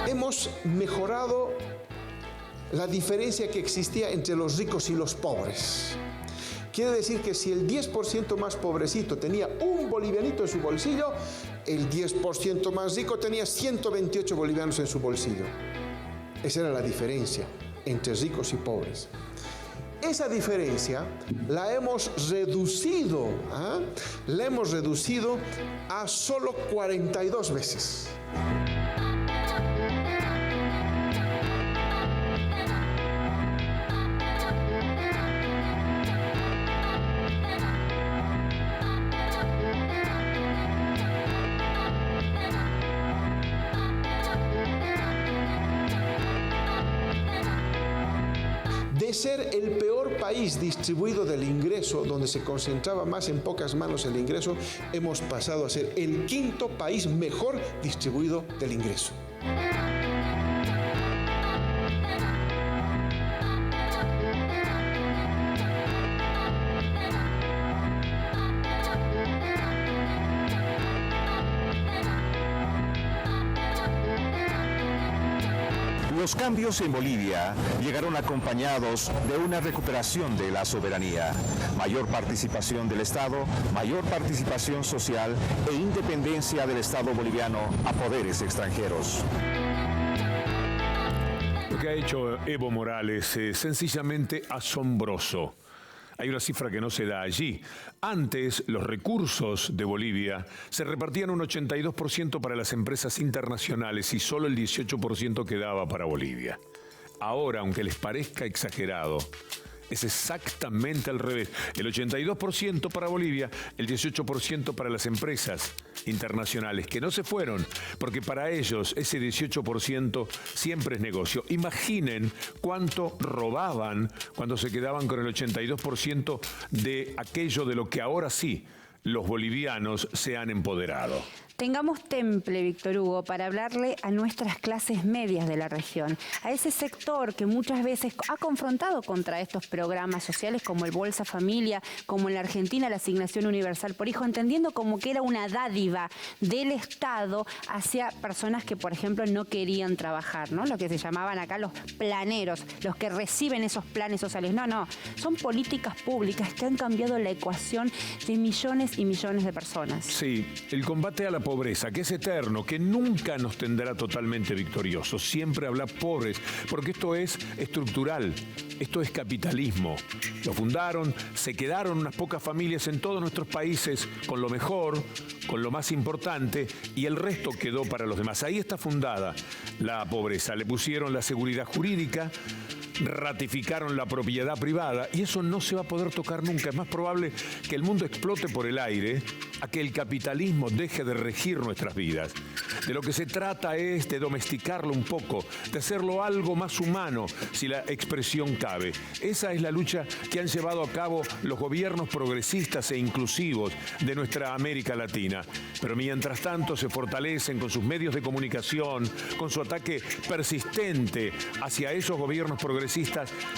Hemos mejorado la diferencia que existía entre los ricos y los pobres. Quiere decir que si el 10% más pobrecito tenía un bolivianito en su bolsillo, el 10% más rico tenía 128 bolivianos en su bolsillo. Esa era la diferencia entre ricos y pobres. Esa diferencia la hemos reducido, la hemos reducido a solo 42 veces. De ser el peor país distribuido del ingreso, donde se concentraba más en pocas manos el ingreso, hemos pasado a ser el quinto país mejor distribuido del ingreso. Los cambios en Bolivia llegaron acompañados de una recuperación de la soberanía, mayor participación del Estado, mayor participación social e independencia del Estado boliviano a poderes extranjeros. Lo que ha hecho Evo Morales es sencillamente asombroso. Hay una cifra que no se da allí. Antes, los recursos de Bolivia se repartían un 82% para las empresas internacionales y solo el 18% quedaba para Bolivia. Ahora, aunque les parezca exagerado, es exactamente al revés. El 82% para Bolivia, el 18% para las empresas internacionales, que no se fueron, porque para ellos ese 18% siempre es negocio. Imaginen cuánto robaban cuando se quedaban con el 82% de aquello de lo que ahora sí los bolivianos se han empoderado. Tengamos temple, Víctor Hugo, para hablarle a nuestras clases medias de la región, a ese sector que muchas veces ha confrontado contra estos programas sociales como el Bolsa Familia, como en la Argentina la Asignación Universal por Hijo, entendiendo como que era una dádiva del Estado hacia personas que, por ejemplo, no querían trabajar, ¿no? Lo que se llamaban acá los planeros, los que reciben esos planes sociales. No, son políticas públicas que han cambiado la ecuación de millones y millones de personas. Sí, el combate a la pobreza, que es eterno, que nunca nos tendrá totalmente victoriosos. Siempre habrá pobres, porque esto es estructural, esto es capitalismo. Lo fundaron, se quedaron unas pocas familias en todos nuestros países con lo mejor, con lo más importante, y el resto quedó para los demás. Ahí está fundada la pobreza. Le pusieron la seguridad jurídica, ratificaron la propiedad privada y eso no se va a poder tocar nunca. Es más probable que el mundo explote por el aire a que el capitalismo deje de regir nuestras vidas. De lo que se trata es de domesticarlo un poco, de hacerlo algo más humano, si la expresión cabe. Esa es la lucha que han llevado a cabo los gobiernos progresistas e inclusivos de nuestra América Latina. Pero mientras tanto se fortalecen con sus medios de comunicación, con su ataque persistente hacia esos gobiernos progresistas,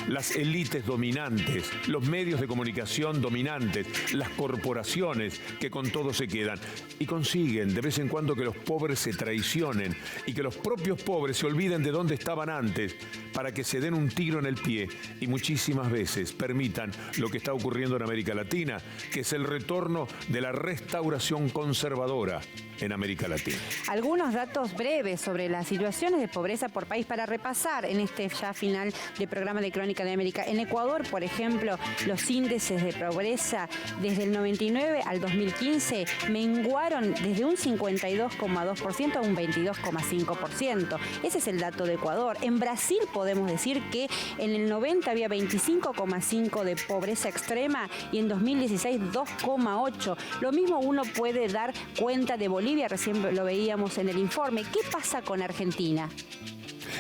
las élites dominantes, los medios de comunicación dominantes, las corporaciones que con todo se quedan y consiguen de vez en cuando que los pobres se traicionen y que los propios pobres se olviden de dónde estaban antes para que se den un tiro en el pie y muchísimas veces permitan lo que está ocurriendo en América Latina, que es el retorno de la restauración conservadora en América Latina. Algunos datos breves sobre las situaciones de pobreza por país para repasar en este ya final del programa de Crónica de América. En Ecuador, por ejemplo, los índices de pobreza desde el 99 al 2015 menguaron desde un 52,2% a un 22,5%. Ese es el dato de Ecuador. En Brasil podemos decir que en el 90 había 25,5% de pobreza extrema y en 2016 2,8%. Lo mismo uno puede dar cuenta de Bolivia, recién lo veíamos en el informe. ¿Qué pasa con Argentina?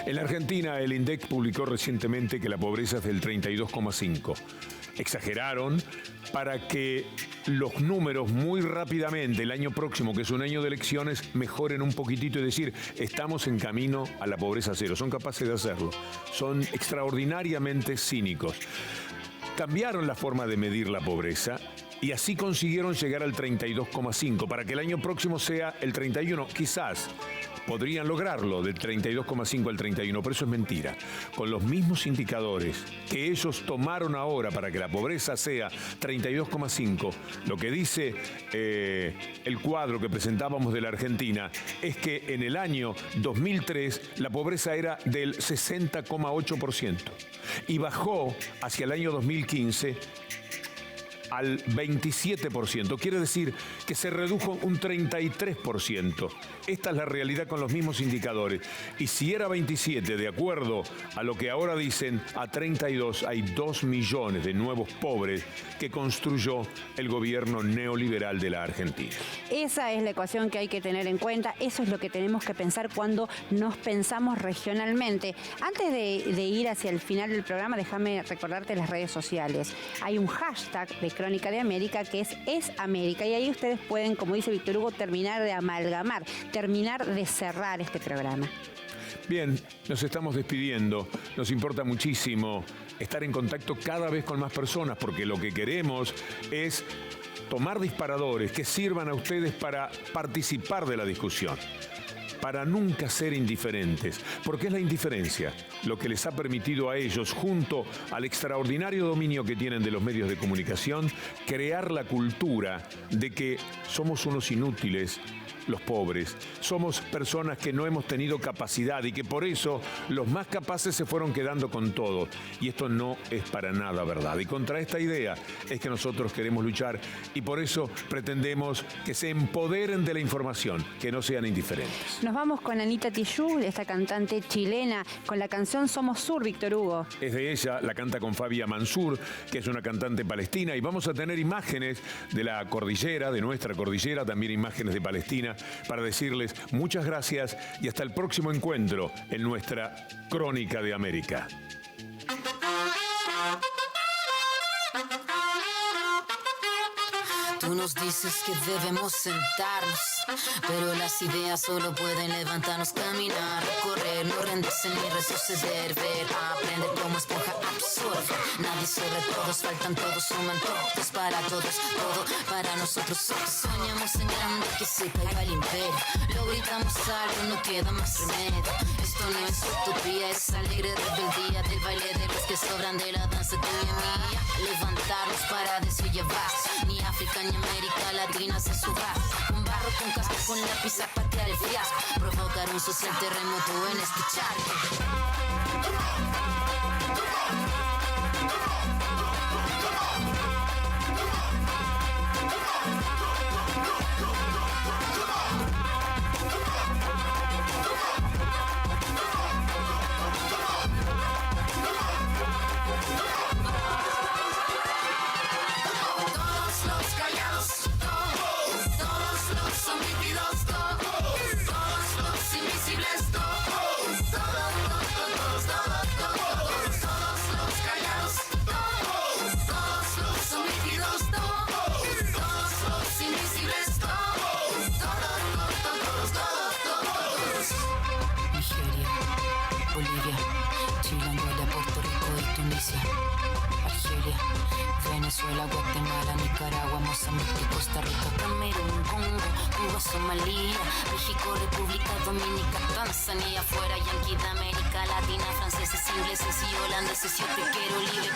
En la Argentina, el INDEC publicó recientemente que la pobreza es del 32,5%. Exageraron para que los números muy rápidamente, el año próximo, que es un año de elecciones, mejoren un poquitito y decir, estamos en camino a la pobreza cero. Son capaces de hacerlo. Son extraordinariamente cínicos. Cambiaron la forma de medir la pobreza y así consiguieron llegar al 32,5%, para que el año próximo sea el 31%. Quizás podrían lograrlo del 32,5 al 31, pero eso es mentira. Con los mismos indicadores que ellos tomaron ahora para que la pobreza sea 32,5, lo que dice el cuadro que presentábamos de la Argentina es que en el año 2003 la pobreza era del 60,8% y bajó hacia el año 2015 al 27%. Quiere decir que se redujo un 33%. Esta es la realidad con los mismos indicadores. Y si era 27, de acuerdo a lo que ahora dicen, a 32 hay 2 millones de nuevos pobres que construyó el gobierno neoliberal de la Argentina. Esa es la ecuación que hay que tener en cuenta. Eso es lo que tenemos que pensar cuando nos pensamos regionalmente. Antes de ir hacia el final del programa, déjame recordarte las redes sociales. Hay un hashtag de Crónica de América que es América, y ahí ustedes pueden, como dice Víctor Hugo, terminar de amalgamar, terminar de cerrar este programa. Bien, nos estamos despidiendo. Nos importa muchísimo estar en contacto cada vez con más personas, porque lo que queremos es tomar disparadores que sirvan a ustedes para participar de la discusión, para nunca ser indiferentes, porque es la indiferencia lo que les ha permitido a ellos, junto al extraordinario dominio que tienen de los medios de comunicación, crear la cultura de que somos unos inútiles, los pobres, somos personas que no hemos tenido capacidad y que por eso los más capaces se fueron quedando con todo. Y esto no es para nada verdad. Y contra esta idea es que nosotros queremos luchar y por eso pretendemos que se empoderen de la información, que no sean indiferentes. Nos vamos con Anita Tijoux, esta cantante chilena, con la canción Somos Sur, Víctor Hugo. Es de ella, la canta con Fabia Mansour, que es una cantante palestina, y vamos a tener imágenes de la cordillera, de nuestra cordillera, también imágenes de Palestina, para decirles muchas gracias y hasta el próximo encuentro en nuestra Crónica de América. Tú nos dices que debemos sentarnos, pero las ideas solo pueden levantarnos, caminar, correr, no rendirse ni retroceder, ver, aprender como esponja, absorber. Nadie sobre todos, faltan todos, suman todos para todos, todo para nosotros. Soñamos en grande, que se caiga el imperio, lo gritamos algo, no queda más remedio. Esto no es utopía, es alegre rebeldía del baile de los que sobran de la danza tuya y mía. Levantarnos para llevar, ni África ni América Latina se suba. Con barro, con casco, con lápiz a patear el fiasco, provocar un social terremoto en este charco. Venezuela, Guatemala, Nicaragua, Mozambique, Costa Rica, Camerún, Congo, Cuba, Somalia, México, República Dominicana, Tanzania, fuera Yankee de América Latina, franceses, ingleses y holandeses, yo te quiero libre.